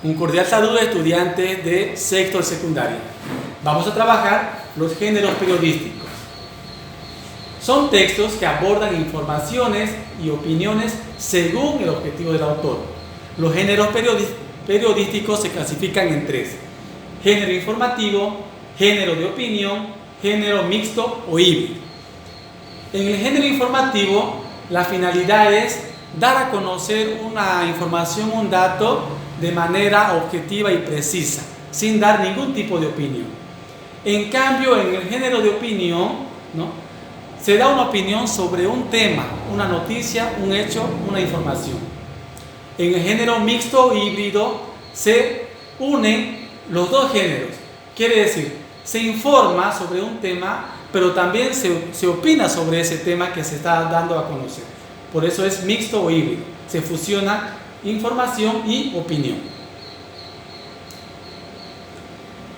Un cordial saludo a estudiantes de sexto de secundaria. Vamos a trabajar los géneros periodísticos. Son textos que abordan informaciones y opiniones según el objetivo del autor. Los géneros periodísticos se clasifican en tres: género informativo, género de opinión, género mixto o híbrido. En el género informativo, la finalidad es dar a conocer una información, un dato, de manera objetiva y precisa, sin dar ningún tipo de opinión. En cambio, en el género de opinión, se da una opinión sobre un tema, una noticia, un hecho, una información. En el género mixto o híbrido se unen los dos géneros. Quiere decir, se informa sobre un tema, pero también se opina sobre ese tema que se está dando a conocer. Por eso es mixto o híbrido. Se fusiona información y opinión.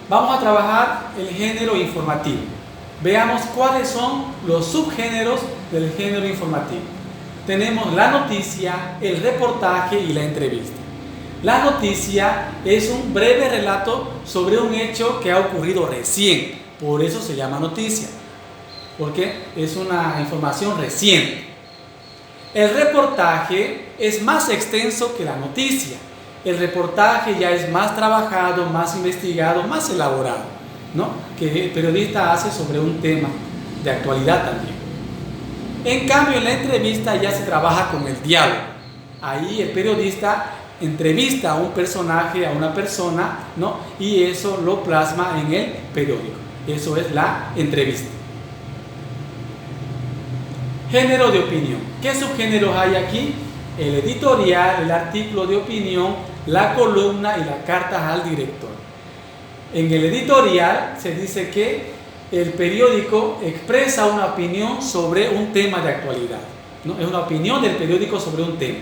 Vamos a trabajar el género informativo. Veamos cuáles son los subgéneros del género informativo. Tenemos la noticia, el reportaje y la entrevista. La noticia es un breve relato sobre un hecho que ha ocurrido recién. Por eso se llama noticia, porque es una información reciente. El reportaje es más extenso que la noticia. El reportaje ya es más trabajado, más investigado, más elaborado, que el periodista hace sobre un tema de actualidad también. En cambio, en la entrevista ya se trabaja con el diálogo. Ahí el periodista entrevista a un personaje, a una persona, y eso lo plasma en el periódico. Eso es la entrevista. Género de opinión. ¿Qué subgéneros hay aquí? El editorial, el artículo de opinión, la columna y las cartas al director. En el editorial se dice que el periódico expresa una opinión sobre un tema de actualidad. Es una opinión del periódico sobre un tema.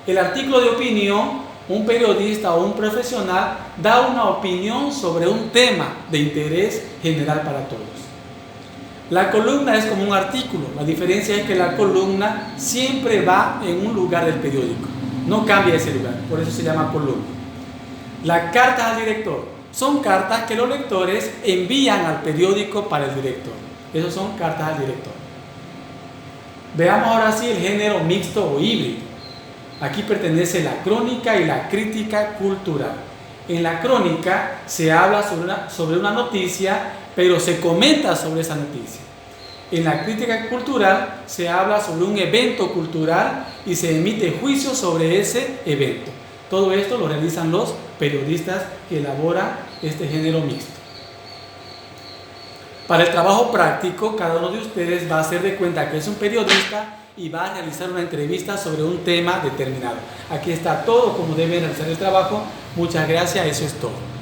El artículo de opinión, un periodista o un profesional da una opinión sobre un tema de interés general para todos. La columna es como un artículo. La diferencia es que la columna siempre va en un lugar del periódico. No cambia ese lugar. Por eso se llama columna. Las cartas al director son cartas que los lectores envían al periódico para el director. Esas son cartas al director. Veamos ahora sí el género mixto o híbrido. Aquí pertenece la crónica y la crítica cultural. En la crónica se habla sobre una noticia, pero se comenta sobre esa noticia. En la crítica cultural se habla sobre un evento cultural y se emite juicio sobre ese evento. Todo esto lo realizan los periodistas que elaboran este género mixto. Para el trabajo práctico, cada uno de ustedes va a hacer de cuenta que es un periodista y va a realizar una entrevista sobre un tema determinado. Aquí está todo como deben realizar el trabajo. Muchas gracias, eso es todo.